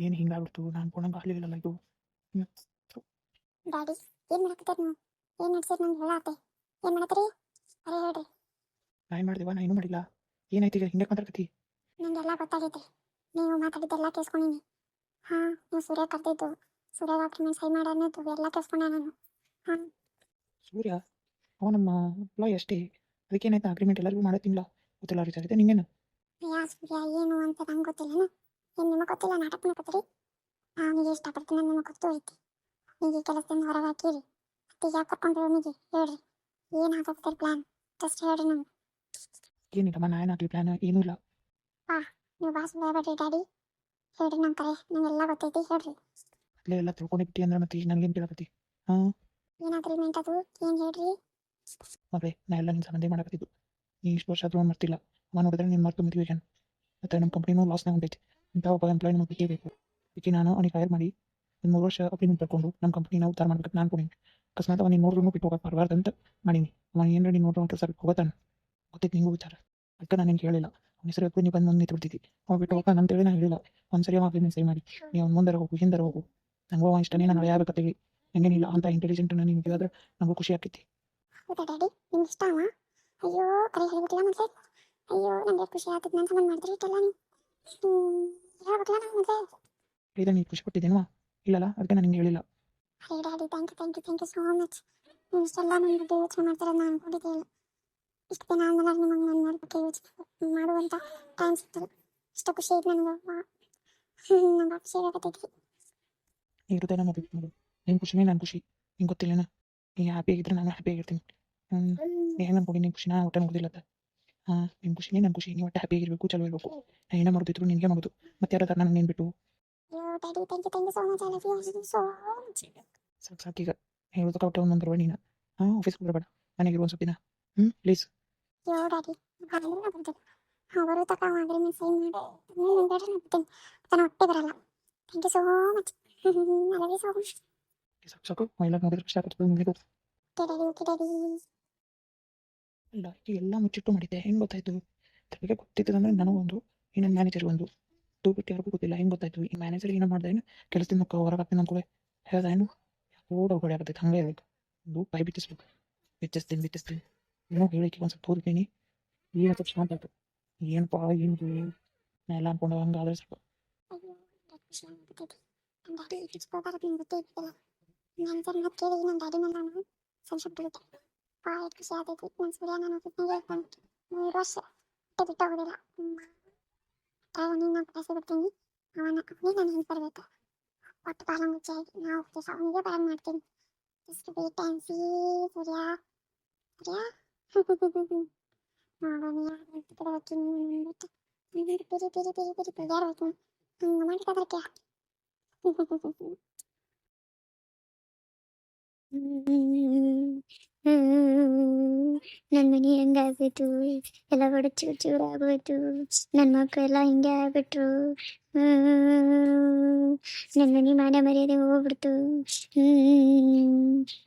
ಏನು ಹಿಂಗಾಗ್ಬಿಡ್ತು ನಾನು ಅನ್ಕೊಂಡಂಗೆ ಆಗಲಿಲ್ಲಲ್ಲ ಇದು. ಹ್ಞೂ. ಡ್ಯಾಡಿ ಏನು ಮಾಡಕತ್ತೀರಿ ನೀವು? ಏನು ನಡ್ಸಿರಿ ನಂಗೆ ಹೇಳಾತೆ? ಏನು ಮಾಡತ್ತೀರಿ? ಅರೆ ಹೇಳ್ರಿ. ನಾ ಏನು ಮಾಡಿದೆವ? ನಾ ಏನೂ ಮಾಡಿಲ್ಲ. ಏನಾಯ್ತು ಈಗ ಹಿಂಗೆ ಮಾತಾಡ್ಕತ್ತಿ? ನಂಗೆಲ್ಲ ಗೊತ್ತಾಗೈತೆ. ನೀವು ಮಾತಾಡಿದ್ದೆಲ್ಲ ಕೇಳಿಸ್ಕೊಂಡಿನಿ. ಹಾಂ, ನೀವು ಸೂರ್ಯ ಕರೆದಿದ್ದು, ಸೂರ್ಯ ಡಾಕ್ಯುಮೆಂಟ್ ಸಹಿ ಮಾಡೋದು ಎಲ್ಲ ಕೇಳಿಸ್ಕೊಂಡೆ ನಾನು. ಹಾಂ. ಸೂರ್ಯ ಅವ ನಮ್ಮ ಎಂಪ್ಲಾಯ್ ಅಷ್ಟೇ. ಅದಕ್ಕೇನಾಯ್ತು? ಅಗ್ರಿಮೆಂಟ್ ಎಲ್ಲರಿಗೂ ಮಾಡತ್ತಿಲ್ಲ ಗೊತ್ತಿಲ್ಲ ರೀ ಆಗಿದೆ ನಿಂಗೇನು? ಅಯ್ಯ ಸೂರ್ಯ ಏನು ಅಂತ ನಂಗೆ ಗೊತ್ತಿಲ್ಲನ? ಏನು ನಿಮಗೆ ಗೊತ್ತಿಲ್ಲ? ನಾಟಕ ಮಾಡಕತ್ತೀರಿ? ಅವನಿಗೆ ಇಷ್ಟಪಡ್ತೀನಿ ನಿಮಗೆ ಗೊತ್ತು ಐತಿ. ಈಗ ಕೆಲಸದಿಂದ ಹೊರಗೆ ಹಾಕಿರಿ, ಮತ್ತೆ ಯಾಕೆ ಕರ್ಕೊಂಡ್ರಿ ಅವನಿಗೆ? ಹೇಳ್ರಿ, ಏನು ಹಾಕತ್ತೀರಿ ಪ್ಲ್ಯಾನ್? ಜಸ್ಟ್ ಹೇಳ್ರಿ ನಂಗೆ. ಏನಿಲ್ಲಮ್ಮ, ನಾ ಏನಾಗಲಿ ಪ್ಲ್ಯಾನ್ ಏನೂ ಇಲ್ಲ. ನೀವು ಬಾಸ್ ಬೇಡಬೇಡ್ರಿ ಡ್ಯಾಡಿ. ಹೇಳ್ರಿ ನಮ್ಮ ಕರೆ, ನಂಗೆಲ್ಲ ಗೊತ್ತೈತಿ, ಹೇಳ್ರಿ. ಅಲ್ಲೇ ಎಲ್ಲ ತಿಳ್ಕೊಂಡಿಬಿಟ್ಟು ಅಂದ್ರೆ ಮತ್ತೆ ಈಗ ನನಗೇನು ಕೇಳಕತ್ತಿ? ಹಾಂ, ಏನು ಅಗ್ರಿಮೆಂಟ್ ಅದು? ಏನು ಹೇಳ್ರಿ? ಮಗಳೇ ನಾ ಎಲ್ಲ ನಿನ್ನ ಸಂಬಂಧ ಮಾಡಕತ್ತಿದ್ದು. ನೀ ಇಷ್ಟು ವರ್ಷ ಆದ್ರೂ ಮರ್ತಿಲ್ಲ. ಅವ ನೋಡಿದ್ರೆ ನೀನು ಮರ್ತು ಮದುವೆ ಮತ್ತು ನಮ್ಮ ಕಂಪ್ನಿನೂ ಲಾಸ್ನಾಗ ಹೊಂಟೈತಿ. ಇಂಥ ಒಬ್ಬ ಎಂಪ್ಲಾಯ್ ನಮಗೆ ಬೇಕೇ ಬೇಕು. ಅದಕ್ಕೆ ನಾನು ಅವನಿಗೆ ಹೈರ್ ಮಾಡಿ ಒಂದು 3 ವರ್ಷ ಅಗ್ರಿಮೆಂಟ್ ತಗೊಂಡು ನಮ್ಮ ಕಂಪ್ನಿನ ಉದ್ಧಾರ ಮಾಡ್ಬೇಕು ನಾನು ಕೊಡಿ. ಅಕಸ್ಮಾತ್ ಅವನು ನೋಡ್ರೂ ಬಿಟ್ಟು ಹೋಗಕ್ಕೆ ಬರಬಾರ್ದು ಅಂತ ಮಾಡೀನಿ. ಅವನು ಏನಾರ ನೀನು ನೋಡ್ರೋ ಕೆಲಸ ಬಿಟ್ಟು ಹೋಗ್ತಾನೆ ಗೊತ್ತೈತಿ ನಿಂಗೂ ವಿಚಾರ. ಅದಕ್ಕೆ ನಾನು ನಿನ್ಗೆ ಹೇಳಿಲ್ಲ. ಅವ್ನ ಹೆಸರು ಎತ್ತು ನೀವು ಬಂದು ಮುಂದೆ ನಿಂತು ಬಿಡ್ತಿದ್ದಿ. ಅವ್ನು ಬಿಟ್ಟು ಹೋಗ್ತಾನೆ ಅಂತೇಳಿ ನಾನು ಹೇಳಿಲ್ಲ. ಒಂದು ಸರಿ ಅಗ್ರಿಮೆಂಟ್ ಸಹಿ ಮಾಡಿ ನೀವು ಅವ್ನು ಮುಂದೆ ಹೋಗು ಹಿಂದೆ ಹೋಗು. ನಂಗೂ ಅವ ಇಷ್ಟನೇ, ನಾನು ಯಾಗಬೇಕತ್ತೀವಿ. ಹಂಗೇನಿಲ್ಲ ಅಂತ ಇಂಟೆಲಿಜೆಂಟ್ ನಾನು ನಿಮಗೆ ಹೇಳಿದ್ರೆ ನನಗೂ ಖುಷಿ ಆಗ್ತೈತಿ. ಹೌದಾ ಡ್ಯಾಡಿ, ನಿಮ್ಗೆ ಇಷ್ಟ ಅವ? ಅಯ್ಯೋ ಕರೆ ಹೇಳ್ಬಿಟ್ಟಿಲ್ಲ ಮೊದಲೇ. ಅಯ್ಯೋ ನನಗೆ ಖುಷಿ ಆಗ್ತದೆ. ನನ್ನ ಸಂಬಂಧ ಮಾಡಿದ್ರಿ ಇಟ್ಟೆಲ್ಲ ನೀವು. ಹೇಳ್ಬೇಕಲ್ಲ ನಂಗೆ ಮೊದಲೇ. ಹೇಳಿದ್ರೆ ನೀನು ಖುಷಿ ಪಟ್ಟಿದ್ದೇನುವಾ? ಇಲ್ಲಲ್ಲ, ಅದಕ್ಕೆ ನಾನು ನಿಂಗೆ ಹೇಳಿಲ್ಲ. ಅರೇ daddy, thank you so much. ನೀವು ಇಷ್ಟೆಲ್ಲ ನನ್ನ ಬಗ್ಗೆ ಯೋಚನೆ ಮಾಡ್ತೀರ ನಾನು ಅನ್ಕೊಂಡಿದ್ದೆ ಇಲ್ಲ. ಇಷ್ಟು ದಿನ ಆದ್ಮೇಲೆ ನಿಮಗೆ ನನ್ನ ಬಗ್ಗೆ ಯೋಚನೆ ಮಾಡುವಂಥ ಟೈಮ್ ಸಿಗ್ತದೆ. ಇಷ್ಟು ಖುಷಿ ಐತೆ ನನಗೆ. ನಂಗೆ ಖುಷಿ ಆಗತ್ತೈತಿ. ನೀ ಹೃದಯ ನೋಡು, ನಿನ್ನ ಖುಷಿನೇ ನನ್ನ ಖುಷಿ. ನಿಂಗೆ ಗೊತ್ತಿಲ್ಲನ? ನೀ ಹ್ಯಾಪಿ ಆಗಿದ್ರೆ ನಾನು ಹ್ಯಾಪಿ ಆಗಿರ್ತೀನಿ. ನೀ ಹೆಂಗೆ ಅನ್ಕೊಂಡು ನಿನ್ನ ಖುಷಿ ನಾನು ಒಟ್ಟೆ ನೋಡಿಲ್ಲತ್ತ. ನಿನ್ನ ಖುಷಿನೇ ನನ್ನ ಖುಷಿ. ನೀವು ಒಟ್ಟೆ ಹ್ಯಾಪಿ ಆಗಿರಬೇಕು, ಚಲೋ ಇರಬೇಕು. ನಾನು ಏನೇ ಮಾಡೋದಿದ್ರು ನಿನಗೆ ಮಾಡೋದು. ಮತ್ತೆ ಯಾರು ನಾನು ನೀನು ಬಿಟ್ಟು ಅಯ್ಯೋ daddy, thank you so much. I love you so much. ಸಾಕು ಸಾಕೀಗ ಹೇಳೋದಕ್ಕೆ ಒಟ್ಟೆ ಒಂದು ಬರಬೇಡ ನೀನು. ಆಫೀಸ್ಗೆ ಬರಬೇಡ, ಮನೆಗಿರು ಒಂದು ಸ್ವಲ್ಪ ದಿನ. ಪ್ಲೀಸ್. ಅಯ್ಯೋ ಡ್ಯಾಡಿ, ಬರಲಿಲ್ಲ ಬರ್ತೀನಿ. ಅವರು ತಕ ಅಗ್ರಿಮೆಂಟ್ ಸೈನ್ ಮಾಡಿ ನಾನು ಬೇಡ ಬರ್ತೀನಿ. ನಾನು ಹೊಟ್ಟೆ ಬರಲ್ಲ. Thank you so much. I love you so much. ಸಾಕು ಸಾಕು ಎಲ್ಲ ನೋಡಿದ್ರೆ ಖುಷಿ ಆಗುತ್ತೆ ನಿನಗೂ. Okay daddy. ಇಲ್ಲ ಎಲ್ಲ ಮುಚ್ಚಿಟ್ಟು ಮಾಡಿದ್ದೆ. ಹೆಂಗೆ ಗೊತ್ತಾಯ್ತು? ತಲೆಗೆ ಗೊತ್ತಿತ್ತಂದ್ರೆ ನನಗೊಂದು, ಇನ್ನೊಂದು ಮ್ಯಾನೇಜರ್ ಒಂದು ಟೂ ಬಿಟ್ಟು ಯಾರಿಗೂ ಗೊತ್ತಿಲ್ಲ. ಹೆಂಗೆ ಗೊತ್ತಾಯ್ತು? ಈ ಮ್ಯಾನೇಜರ್ ಏನೋ ಮಾಡ್ದೆ ಏನು ಕೆಲಸದಿಂದ ಮುಖ ಹೊರಗೆ ಹಾಕ್ತೀನಿ ಅಂದ್ಕೊಳ್ಳೆ ಹೇಳ್ದ ಏನು ಓಡ ಹೊಡೆ ಆಗತ್ತೈತೆ. ಹಂಗೆ ಇರಬೇಕು. ಒಂದು ಬಾಯಿ ಬಿಟ್ಟಿಸ್ಬೇಕು. ಬಿಟ್ಟಿಸ್ತೀನಿ ಏನೋ ಹೇಳಿಕೆ ಒಂದು ಸ್ವಲ್ಪ ತೋರಿಸ್ತೀನಿ. ಏನು ಸ್ವಲ್ಪ ಶಾಂತ ಆಯ್ತು. ಏನಪ್ಪ ಏನು ನಾ ಎಲ್ಲ ಅನ್ಕೊಂಡು ಹಂಗಾದ್ರೆ ಸ್ವಲ್ಪ ಅಯ್ಯೋ ಖುಷಿ ಆಗ್ಬಿಟ್ಟೈತಿ. ನನ್ನ ಡ್ಯಾಡಿ ಹಿಚ್ಕೋಬಾರ ನಿಮ್ಗೆ ಗೊತ್ತೇ ಇರ್ತಲ್ಲ. ನನ್ನ ಸರ್ ಮತ್ತೆ ಕೇಳಿ ನನ್ನ ಡ್ಯಾಡಿ ಮೇಲೆ ನಾನು ಫ್ರೆಂಡ್ಶಿಪ್ ಬಿಡುತ್ತೆ. ಭಾಳ ಖುಷಿ ಆಗ್ತೈತಿ. ನನ್ನ ಸೂರ್ಯ ನಾನು ಆಫೀಸ್ನಾಗೆ ಇರ್ತಾನೆ 3 ವರ್ಷ ಬಿಟ್ಟು ಹೋಗೋದಿಲ್ಲ. ಅವನಿಗೆ ನಾನು ಕಳಿಸಿ ಬಿಡ್ತೀನಿ. ಅವನಿಗೆ ನಾನು ಹಿಂಗೆ ಬರಬೇಕು. ಒಟ್ಟು ಬಾಲ ಮುಚ್ಚಾಗಿ ನಾವು ದಿವಸ ಅವನಿಗೆ ಬರಂಗ್ ಮಾಡ್ತೀನಿ. Just wait and see. Surya ನೋಡೋಣ ಯಾರು ಕಡೆ ಹೋಗ್ತೀನಿ ಬಿಟ್ಟು ಪಿರಿ ಯಾರು ಹೋಗ್ತೀನಿ ಹಂಗೆ ಮಾಡಿದ್ದಕ್ಕೆ. ನನ್ನ ಮನೆ ಹೆಂಗಾಗ್ಬಿಟ್ಟು ಎಲ್ಲ ಬಡ ಚೂರು ಚೂರು ಆಗೋಯ್ತು. ನನ್ನ ಮಕ್ಕಳೆಲ್ಲ ಹಿಂಗೆ ಆಗ್ಬಿಟ್ರು. ನನ್ನ ಮನೆ ಮಾನ ಮರ್ಯಾದೆ ಹೋಗ್ಬಿಡ್ತು.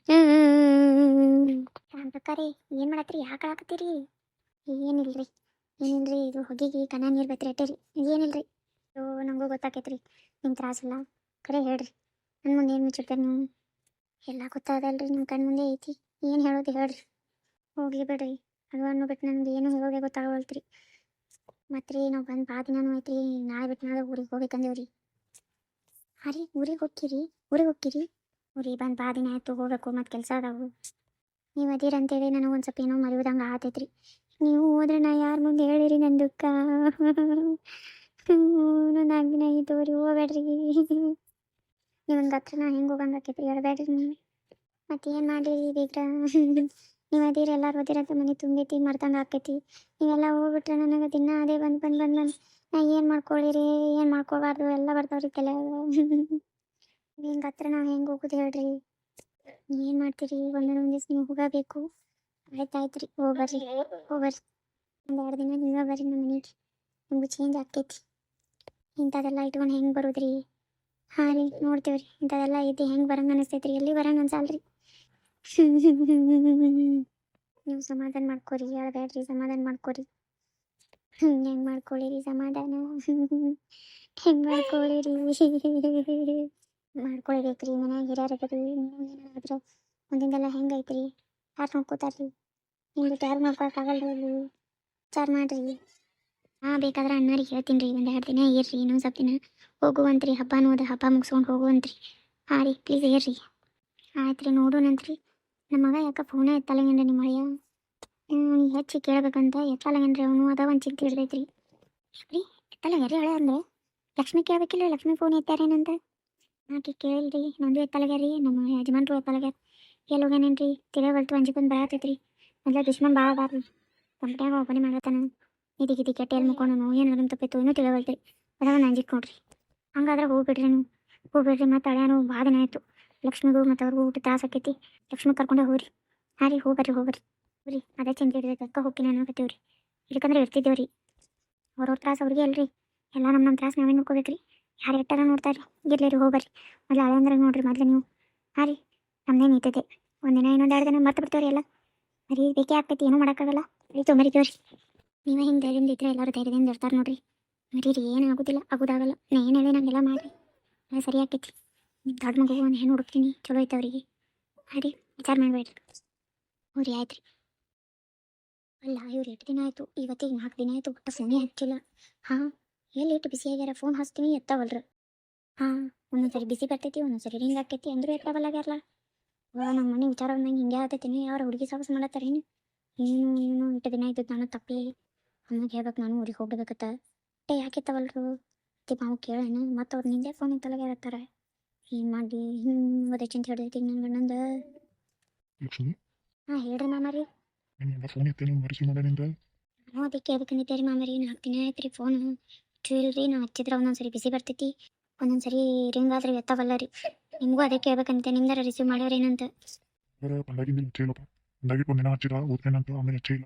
ಬೇಕಾರೆ ಏನು ಮಾಡತ್ರಿ? ಯಾಕೆ ಹಾಕತ್ತೀರಿ? ಏನಿಲ್ರಿ ಇದು ಹೊಗೆಗೆ ಕಣ ನೀರು ಬತ್ತಿರಟ್ಟೇರಿ. ಏನಿಲ್ರಿ. ನನಗೂ ಗೊತ್ತಾಕೈತ್ರಿ ನಿಮ್ಮ ತ್ರಾಸಿಲ್ಲ. ಕರೆ ಹೇಳ್ರಿ, ನನ್ನ ಮುಂದೆ ಏನು ಮುಚ್ಚಿಡ್ತೇನೆ ನೀವು? ಎಲ್ಲ ಗೊತ್ತಾಗಲ್ರಿ, ನಿಮ್ಮ ಕಣ್ಣು ಮುಂದೆ ಐತಿ. ಏನು ಹೇಳೋದು ಹೇಳ್ರಿ. ಹೋಗ್ಲಿ ಬಿಡ್ರಿ, ಅದು ಅನ್ನೋ ಬಿಟ್ಟು ನನಗೆ ಏನು ಹೇಳೋದೇ ಗೊತ್ತಾಗವಲ್ತ್ರಿ. ಮತ್ತೆ ರೀ ನಾವು ಬಂದು ಭಾಳ ದಿನನೂ ಐತ್ರಿ. ನಾಳೆ ಬಿಟ್ಟು ನಾಳೆ ಊರಿಗೆ ಹೋಗ್ಬೇಕಂದೇವ್ರಿ. ಹಾಂ ರೀ, ಊರಿಗೆ ಹೋಗ್ತೀರಿ? ಊರಿಗೆ ಬಂದು ಭಾಳ ದಿನ ಆಯಿತು, ಹೋಗ್ಬೇಕು. ಮತ್ತು ಕೆಲಸ ಅದಾವು. ನೀವು ಅದಿರಂತೇಳಿ ನನಗೆ ಒಂದು ಸ್ವಲ್ಪ ಏನೋ ಮರೆಯೋದಂಗೆ ಆಗತೈತ್ರಿ. ನೀವು ಹೋದ್ರೆ ನಾ ಯಾರ ಮುಂದೆ ಹೇಳಿರಿ ನನ್ನ ದುಃಖ? ನಾನು 4 ದಿನ ಇದ್ದವ್ರಿ, ಹೋಗ್ಬೇಡ್ರಿ. ನಿಮ್ಗೆ ಹತ್ರ ನಾ ಹೆಂಗೆ ಹೋಗಂಗೆ ಆಕೈತ್ರಿ? ಹೇಳ್ಬೇಡ್ರಿ ನೀವು. ಮತ್ತೇನು ಮಾಡಲಿ ಬೀಗ್ರ? ನೀವು ಅದಿರಿ, ಎಲ್ಲರೂ ಓದಿರಂತ ಮನೆ ತುಂಬೈತಿ, ಮರ್ದಂಗೆ ಆಕೈತಿ. ನೀವೆಲ್ಲ ಹೋಗ್ಬಿಟ್ರೆ ನನಗೆ ದಿನ ಅದೇ ಬಂದು ನಾ ಏನು ಮಾಡ್ಕೊಳ್ಳಿರಿ, ಏನು ಮಾಡ್ಕೊಬಾರ್ದು ಎಲ್ಲ ಬರ್ತಾವ್ರಿ ತಲೆ. ಹಿಂಗೆ ಹತ್ರ ನಾ ಹೆಂಗೆ ಹೋಗೋದು ಹೇಳ್ರಿ? ಏನು ಮಾಡ್ತೀರಿ? ಒಂದೊಂದು ದಿವ್ಸ ನೀವು ಹೋಗಬೇಕು. ಆಯ್ತು ರೀ, ಹೋಗ್ಬರ್ರಿ. ಒಂದು 2 ದಿನ ನೀವೇ ಬರ್ರಿ ನಮ್ಮ ಮನೆಗೆ. ನಿಮ್ಗೆ ಚೇಂಜ್ ಆಗ್ತೈತಿ. ಇಂಥದೆಲ್ಲ ಇಟ್ಕೊಂಡು ಹೆಂಗೆ ಬರೋದ್ರಿ? ಹಾಂ ರೀ, ನೋಡ್ತೇವ್ರಿ. ಇಂಥದೆಲ್ಲ ಇದ್ದು ಹೆಂಗೆ ಬರಂಗೆ ಅನಿಸ್ತೈತ್ರಿ? ಎಲ್ಲಿ ಬರಂಗೆ ಅನ್ಸಲ್ರಿ. ನೀವು ಸಮಾಧಾನ ಮಾಡ್ಕೊರಿ, ಹೇಳ್ಬೇಡ್ರಿ, ಸಮಾಧಾನ ಮಾಡ್ಕೊರಿ. ಹೆಂಗೆ ಮಾಡ್ಕೊಳ್ಳಿರಿ ಸಮಾಧಾನ ಹೆಂಗೆ ಮಾಡ್ಕೊಳ್ಳಿರಿ ಮಾಡ್ಕೊಳ್ಬೇಕ್ರಿ ಮನ್ಯಾಗ ಹಿರಿಯರಗದು ಏನಾದ್ರೆ ಮುಂದಿಂದೆಲ್ಲ ಹೆಂಗೈತ್ರಿ ಯಾರು ನೋಡ್ಕೋತಾರ್ರಿ ನಿಮ್ದು ಯಾರು ನೋಡ್ಕೊಳಕ್ಕಾಗಲ್ರಿ ಅಲ್ಲಿ ವಿಚಾರ ಮಾಡ್ರಿ. ಬೇಕಾದ್ರೆ ಅಣ್ಣರಿಗೆ ಹೇಳ್ತೀನಿ ರೀ, ಒಂದು 2 ದಿನ ಇರ್ರಿ, ಇನ್ನೊಂದು ಸ್ವಲ್ಪ ದಿನ ಹೋಗುವಂತ್ರಿ, ಹಬ್ಬ ಅನ್ನೋದು ಹಬ್ಬ ಮುಗಿಸ್ಕೊಂಡು ಹೋಗುವಂತ್ರಿ. ಹಾಂ ರೀ ಪ್ಲೀಸ್ ಇರ್ರಿ. ಆಯ್ತು ರೀ ನೋಡೋಣಂತ್ರಿ. ನಮ್ಮ ಮಗ ಯಾಕೆ ಫೋನೇ ಎತ್ತಲಾಗೇನ್ರಿ ನಿಮ್ಮ ಅಳಿಯ, ಹೆಚ್ಚು ಕೇಳ್ಬೇಕಂತ ಎತ್ತಲಾಗೇನ್ರಿ ಅವನು, ಅದ ಒಂದು ಚಿಂತೆ ಹಿಡ್ದೈತ್ರಿ. ರೀ ಎತ್ತಲಾಗ್ಯಾರಿ ಹಳೆ ಅಂದ್ರೆ ಲಕ್ಷ್ಮಿ ಕೇಳ್ಬೇಕಿಲ್ಲ, ಲಕ್ಷ್ಮಿ ಫೋನ್ ಎತ್ತಾರೇನಂತ. ಆಕೆ ಕೇಳಿಲ್ರಿ, ನಂದು ಎತ್ತಲಾಗ್ಯಾರಿ, ನಮ್ಮ ಯಜಮಾನ್ರು ಎತ್ತಲಾಗ್ಯಾರ. ಎಲ್ಲಿ ಹೋಗ್ಯಾನೇನ್ರಿ ತಿಳಿಯವಲ್ತು, ಅಂಜಿಕೊಂಡ್ ಬರತೈತ್ರಿ. ಮೊದಲ ದುಶ್ಮನ್ ಭಾಳ ಅದಾರ ರೀ, ಕಂಪ್ನ್ಯಾಗ ಓಪನಿ ಮಾಡತ್ತಾನ. ಇದಕ್ಕೆ ಕೆಟ್ಟ ಎಲ್ಲಿ ಮುಕ್ಕೊಂಡು ಏನು ಅದನ್ನು ತಪ್ಪಿತ್ತು ಇನ್ನೂ ತಿಳಿಯವಲ್ತ್ರಿ, ಅದ ಒಂದು ಅಂಜಿಕ್ ನೋಡ್ರಿ. ಹಂಗಾದ್ರೆ ಹೋಗ್ಬಿಡ್ರಿ ನೀವು, ಹೋಗ್ಬಿಡ್ರಿ. ಮತ್ತು ಹಳೆಯನು ಭಾಳ ದಿನ ಆಯಿತು, ಲಕ್ಷ್ಮಿಗೂ ಮತ್ತು ಅವ್ರಿಗೂ ಊಟ ತ್ರಾಸ ಆಕೈತಿ, ಲಕ್ಷ್ಮಿ ಕರ್ಕೊಂಡೆ ಹೋಗ್ರಿ. ಹಾಂ ರೀ ಹೋಗ್ಬರ್ರಿ ರೀ, ಅದೇ ಚಿಂತೆ ಹಿಡಿದೈತೆ, ಅಕ್ಕ ಹೋಗ್ತೀನಿ ಅನ್ನೋಕತ್ತೀವ್ರಿ. ಇಲ್ಲಕಂದ್ರೆ ಇರ್ತಿದ್ದೇವ್ರಿ, ಅವ್ರವ್ರ ತ್ರಾಸ ಅವ್ರಿಗೆ ಅಲ್ರಿ, ಎಲ್ಲ ನಮ್ಮ ತ್ರಾಸ ನಾವೇ ನೋಡ್ಕೋಬೇಕ್ರಿ. ಯಾರು ಎಟ್ಟಾರ ನೋಡ್ತಾರೆ ಇರ್ಲಿ ರೀ, ಹೋಗ್ಬರ್ರಿ. ಮೊದಲು ಹಳೆ ಅಂದ್ರೆ ನೋಡ್ರಿ ಮೊದಲು ನೀವು. ಹಾಂ ರೀ ನಮ್ದೇ ನಿಂತೈತೆ, ಒಂದಿನ ಇನ್ನೊಂದು 2 ದಿನ ಮರ್ತು ಬಿಡ್ತೇವ್ರಿ ಎಲ್ಲ, ಮರಿ ಬೇಕೇ ಆಗ್ತೈತಿ, ಏನೂ ಮಾಡೋಕ್ಕಾಗಲ್ಲ. ಮರಿತೇವ್ರಿ. ನೀವೇ ಹಿಂಗೆ ಧೈರ್ಯದಿಂದ ಇದ್ರೆ ಎಲ್ಲರೂ ಧೈರ್ಯದಿಂದ ಇರ್ತಾರೆ ನೋಡ್ರಿ. ಮರೀರಿ ಏನು ಆಗೋದಿಲ್ಲ, ಆಗೋದಾಗಲ್ಲ. ನಾ ಏನು ಹೇಳಿ ನಮಗೆಲ್ಲ ಮಾಡಿರಿ, ಎಲ್ಲ ಸರಿ ಆಕೈತಿ. ನಿಮ್ಮ ದೊಡ್ಡ ಮಗು ಒಂದು ಹೆಣ್ಣು ಹುಡುಕ್ತೀನಿ, ಚಲೋ ಐತೆ ಅವ್ರಿಗೆ. ಹಾಂ ರೀ ವಿಚಾರ ಮಾಡಬೇಡ್ರಿ. ಹ್ಞೂ ರೀ ಆಯ್ತು ರೀ. ಅಲ್ಲ ಇವ್ರು 8 ದಿನ ಆಯಿತು, ಇವತ್ತಿಗೆ 4 ದಿನ ಆಯಿತು, ಒಟ್ಟು ಫೋನೇ ಹಚ್ಚಿಲ್ಲ. ಹಾಂ ಎಲ್ಲಿ ಇಟ್ಟು ಬಿಸಿ ಆಗ್ಯಾರ, ಫೋನ್ ಹಚ್ತೀನಿ ಎತ್ತಾವಲ್ರು. ಹಾಂ ಒಂದೊಂದ್ಸರಿ ಬಿಸಿ ಬರ್ತೈತಿ, ಒಂದೊಂದ್ಸರಿ ರಿಂಗ್ ಆಕೈತಿ, ಅಂದರೂ ಎತ್ತಾವಲ್ಲಾಗ್ಯಾರಲ್ಲ. ನಮ್ಮ ಮನೆ ವಿಚಾರ ಬಂದಂಗೆ ಹಿಂಗೆ ಆಗತೈತೀನಿ, ಅವ್ರ ಹುಡುಗಿ ಸಾಹಸ ಮಾಡತ್ತಾರೇನು ಏನು 8 ದಿನ ಆಯ್ತು ನಾನು ತಪ್ಪಿ. ಅಮ್ಮಗೆ ಹೇಳ್ಬೇಕು, ನಾನು ಊರಿಗೆ ಹೋಗ್ಬೇಕತ್ತ. ಯಾಕೆ ಎತ್ತವಲ್ರು ನಾವು ಕೇಳೋಣ, ಮತ್ತು ಅವ್ರು ನಿಂದೆ ಫೋನ್ ಎತ್ತಲಾಗ್ಯಾರತ್ತಾರ. ಏನು ಮಾಡಿ ಅದೇ ಚಿಂತೆ ಹಿಡ್ದೈತಿ ನನ್ನ ಗಂಡಂದ. ಲಕ್ಷ್ಮಿ, ಹಾಂ ಹೇಳ್ರಿ ಮಾಮಾರಿ. ನಿಮ್ಮೆಲ್ಲ ಫೋನ್ ಎತ್ತೇನು ಮರಿಸಿ ಮಾಡೋದ್ರಿಂದ? ನಾವು ಅದಕ್ಕೆ ಕೇಳ್ಬೇಕಂದಿದ್ದೆ ರೀ ಮಾಮಾರಿ, 4 ದಿನ ಆಯ್ತು ರೀ ಫೋನು ಇಲ್ರಿ. ನಾವು ಹಚ್ಚಿದ್ರೆ ಒಂದೊಂದ್ಸರಿ ಬಿಸಿ ಬರ್ತೈತಿ, ಒಂದೊಂದ್ಸರಿ ರಿಂಗ್ ಆದ್ರೆ ಎತ್ತವಲ್ಲ ರೀ. ನಿಮಗೂ ಅದೇ ಕೇಳ್ಬೇಕಂತೆ, ನಿಮ್ದಾರ ರಿಸೀವ್ ಮಾಡ್ಯಾರೇನಂತ. ಬರ ಬಂದಾಗಿಂದ ಹೆಚ್ಚೇ ಇಲ್ಲಪ್ಪ, ಬಂದಾಗಿಟ್ಟು ಒಂದಿನ ಹಚ್ಚಿದ ಓದ್ತೇನಂತ, ಆಮೇಲೆ ಹೆಚ್ಚೇ ಇಲ್ಲ.